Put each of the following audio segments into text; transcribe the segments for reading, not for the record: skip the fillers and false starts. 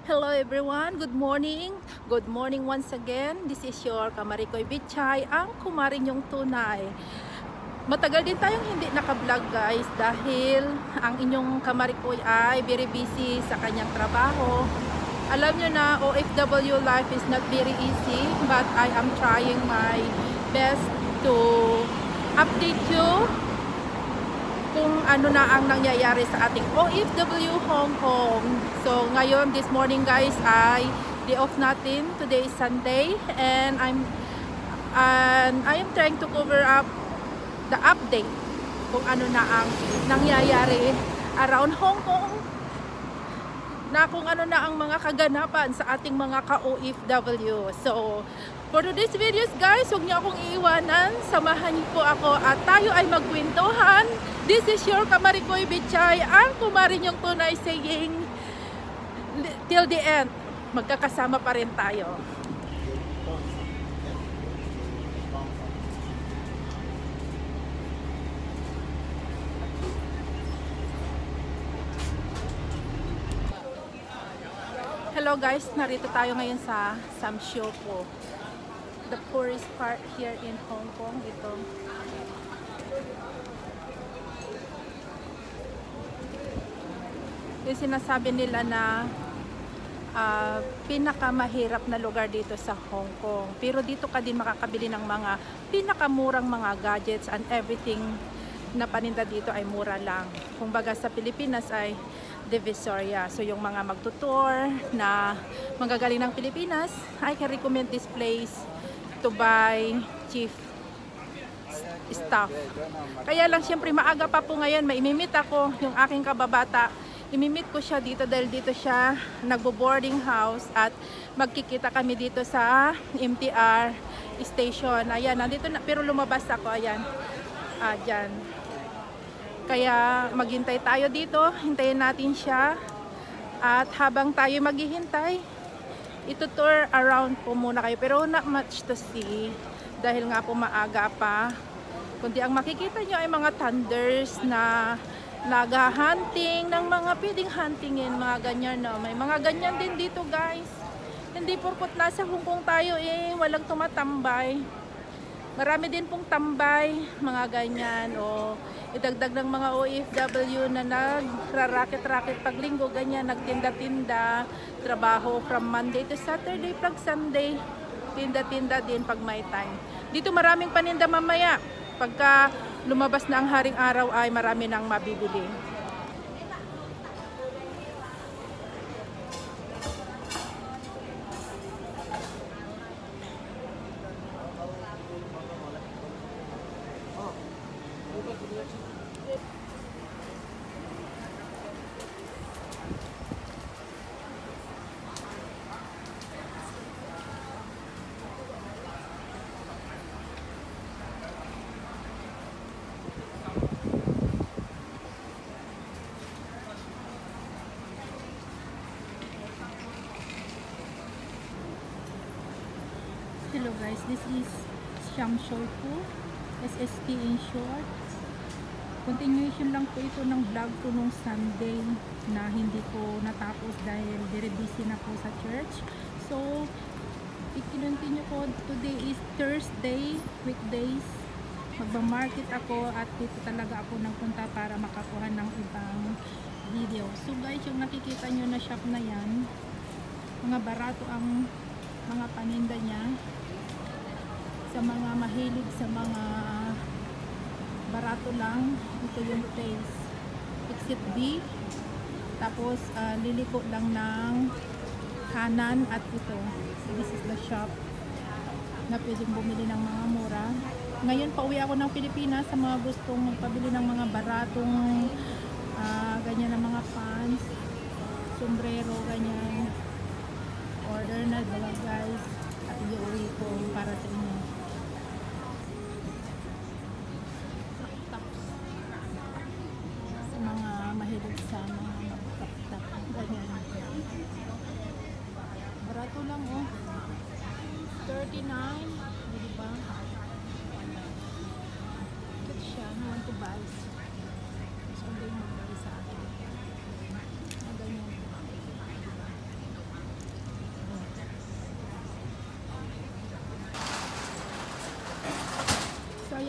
Hello everyone, good morning. Good morning once again. This is your Kamarikoy Bitchay, ang kumarin yung tunay. Matagal din tayong hindi naka-vlog guys dahil ang inyong Kamarikoy ay very busy sa kanyang trabaho. Alam nyo na OFW life is not very easy, but I am trying my best to update you kung ano na ang nangyayari sa ating OFW Hong Kong. So ngayon, this morning guys, ay day off natin. Today is Sunday and I am trying to cover up the update kung ano na ang nangyayari around Hong Kong, na kung ano na ang mga kaganapan sa ating mga ka-OFW. So for today's videos guys, huwag niyo akong iiwanan, samahan niyo po ako at tayo ay magkwentuhan. This is your Kamarikoy Bitchay, ang kumarin yung tunay, saying till the end, magkakasama pa rin tayo. Hello guys, narito tayo ngayon sa Samshopo, the poorest part here in Hong Kong. Ito. Yung sinasabi nila na pinakamahirap na lugar dito sa Hong Kong. Pero dito ka din makakabili ng mga pinakamurang mga gadgets and everything na paninda dito ay mura lang. Kung baga sa Pilipinas ay Divisoria. So yung mga magtutour na magagaling ng Pilipinas, I can recommend this place to buy cheap stuff. Kaya lang syempre maaga pa po ngayon, maimimit ako yung aking kababata. Imimit ko siya dito dahil dito siya nagbo-boarding house at magkikita kami dito sa MTR station. Ayan, nandito na, pero lumabas ako, ayan. Dyan. Kaya maghintay tayo dito, hintayin natin siya. At habang tayo maghihintay, itutour around po muna kayo. Pero not much to see dahil nga po maaga pa. Kundi ang makikita nyo ay mga thunders na nag-hunting ng mga pwedeng huntingin, mga ganyan, no? May mga ganyan din dito guys. Hindi porkot nasa Hong Kong tayo walang tumatambay. Marami din pong tambay, mga ganyan, o idagdag ng mga OFW na nagra-racket-racket pag linggo, ganyan, nagtinda-tinda, trabaho from Monday to Saturday, pag Sunday, tinda-tinda din pag may time. Dito maraming paninda mamaya. Pagka lumabas na ang haring araw ay marami nang mabibili. Hello guys, this is Samshopo, SSP in short. Continuation lang po ito ng vlog ko nung Sunday na hindi ko natapos dahil very busy na po sa church. So, i-continue ko. Today is Thursday, weekdays. Magba-market ako at dito talaga ako nagpunta para makakuha ng ibang video. So guys, yung nakikita nyo na shop na yan, mga barato ang mga paninda niya. Sa mga mahilig sa mga barato lang, ito yung place. Exit B, tapos liliko lang ng kanan at ito. So this is the shop na pwedeng bumili ng mga mura. Ngayon pauwi ako ng Pilipinas sa mga gustong magpabili ng mga baratong ganyan na mga pants, sombrero, ganyan. Order na dala guys at i-uwi ko para sa inyo. Sa mga mahilig sa mga magtap-tap, ganyan. Barato lang oh. 39, di ba? Cute siya, I want to buy. So, hindi mo buy sa akin. Ganyan.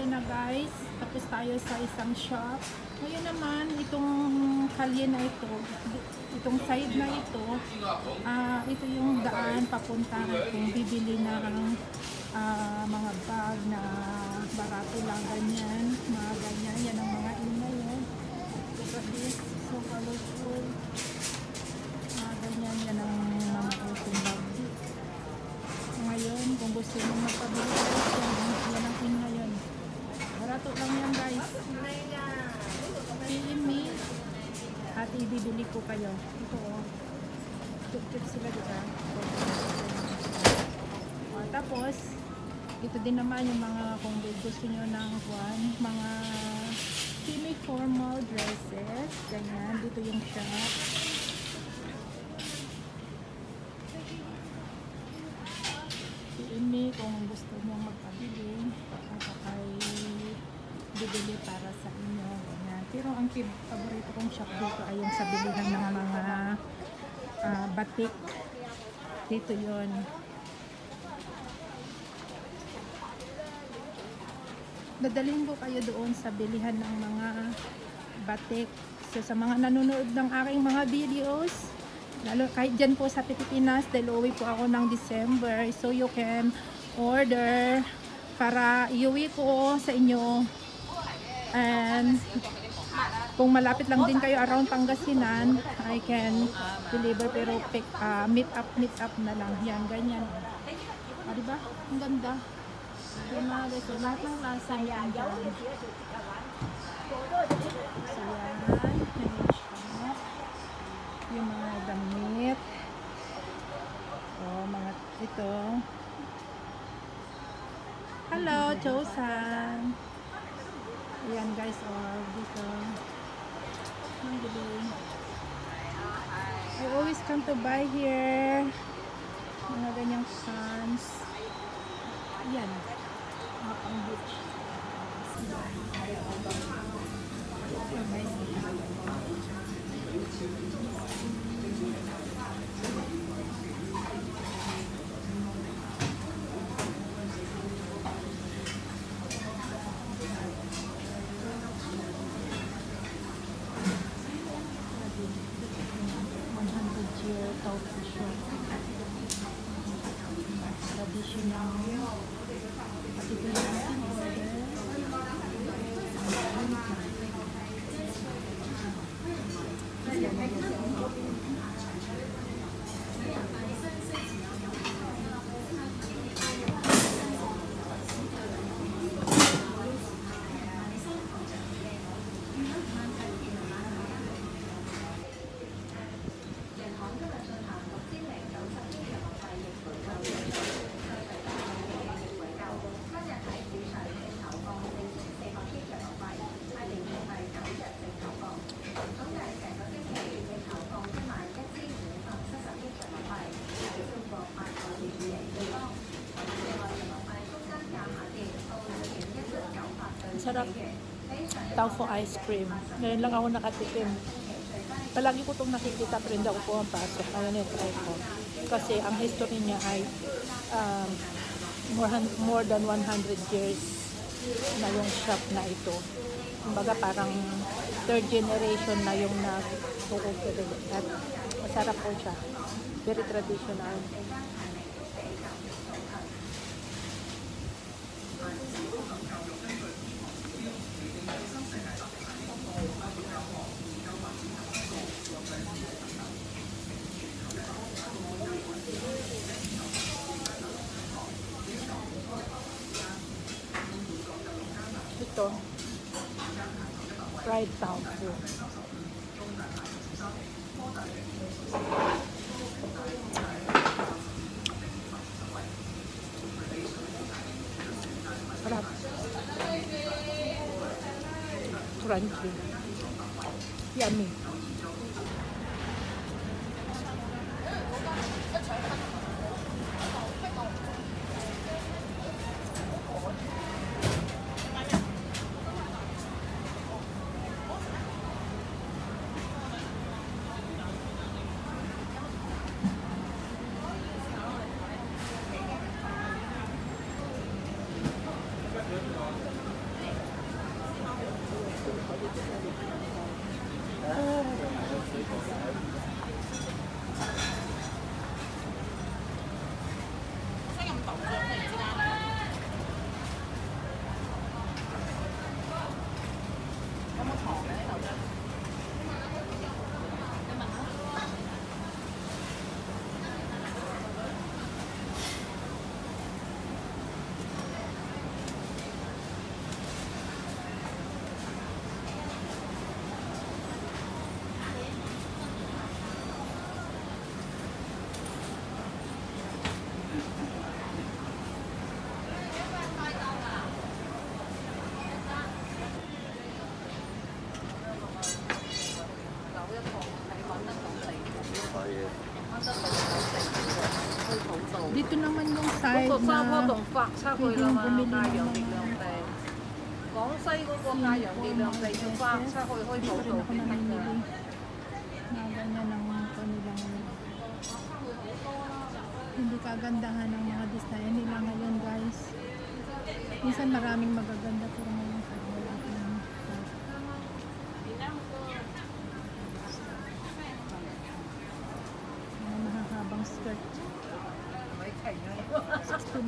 Ayun na guys, tapos tayo sa isang shop. Ngayon naman, itong kalye na ito, itong side na ito, ito yung daan papunta kung bibili ng mga bag na barato lang, ganyan, mga ganyan, yan ang mga ina yun. Look at this, so colorful. Ganyan, yan ang mga open bag. Ngayon, kung gusto nyo magpabili guys, yan ang in ngayon. Barato lang yan guys. PM me at ibibili ko kayo. Ito oh. Cute sila diba? Tapos, ito din naman yung mga kung gusto nyo ng mga semi-formal dresses. Ganyan, dito yung shop. Ini kung gusto nyo magpabili at ay bibili para sa inyo, ganyan. Pero ang paborito kong shop dito ay yung sa bilihan ng mga batik. Dito yon. Dadalhin ko kayo doon sa bilihan ng mga batik. So sa mga nanonood ng aking mga videos, lalo kahit dyan po sa Pilipinas, dahil uwi po ako ng December, so you can order para iuwi ko sa inyo. And kung malapit lang din kayo around Pangasinan, I can deliver, pero meet up na lang. Yan, ganyan. Diba? Ang ganda. So, lahat ng lasa yan dyan. So, yan. Yung mga damit. Mga ito. Hello, Chosan. Ayan guys, dito. I always come to buy here. Mga ganyang pants. Ayan. Pang beach. Traditional. At ito yung ating order. Sarap. Tofu ice cream. Ngayon lang ako nakatikim. Palagi ko itong nakikita pero hindi ako pumapasok. Ngayon try ko. Kasi ang history niya ay more than 100 years na yung shop na ito. Kumbaga parang third generation na yung nag-operate. At masarap po siya. Very traditional. Ito, fried tofu. Sarap. Crunchy. Yummy. side 嗰個沙坡 na 同法差佢 pwede 啦 mong 嘛， bumili 太 ng 陽 mga 月亮地。廣西嗰個太陽月亮地要法差佢可以 Dito 報 rin 道 ako 邊得 namimili 㗎。 na ganyan ang kanilang hindi kagandahan ng mga design nila ngayon guys. Minsan maraming magaganda pero ngayon wala pa lang. Mga mahahabang skirt. $69.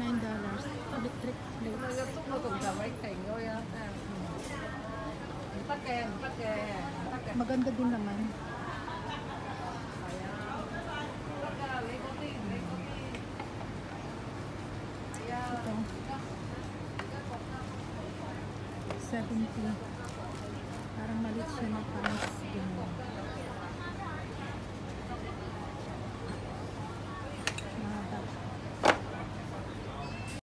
Electric 你 plates. 嘅中嗰度就咪停咗呀？唔得嘅，唔得嘅，唔得嘅。 Maganda din naman. 係啊，唔得㗎，你嗰啲係啊。 Ito. 70. Parang maliit siya na pants.